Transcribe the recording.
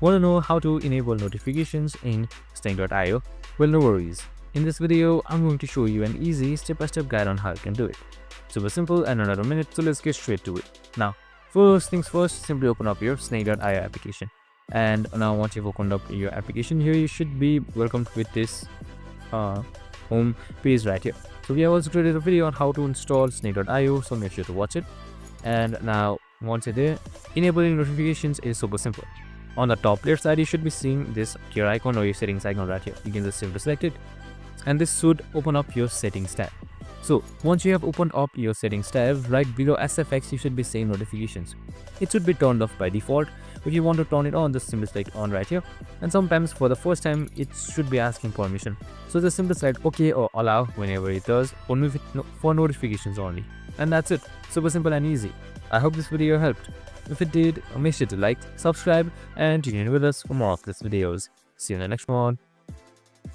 Want to know how to enable notifications in Sting.io? Well, no worries. In this video, I'm going to show you an easy step-by-step guide on how you can do it. Super simple and under a minute, so let's get straight to it. Now, first things first, simply open up your Snake.io application. And now once you've opened up your application here, you should be welcomed with this home page right here. So we have also created a video on how to install Snake.io, so make sure to watch it. And now once you're there, enabling notifications is super simple. On the top left side, you should be seeing this gear icon or your settings icon right here. You can just simply select it, and this should open up your settings tab. So once you have opened up your settings tab, right below SFX, you should be seeing notifications. It should be turned off by default. If you want to turn it on, just simply select on right here. And sometimes for the first time, it should be asking permission. So just simply select OK or allow whenever it does, only for notifications only. And that's it. Super simple and easy. I hope this video helped. If it did, make sure to like, subscribe, and tune in with us for more of these videos. See you in the next one.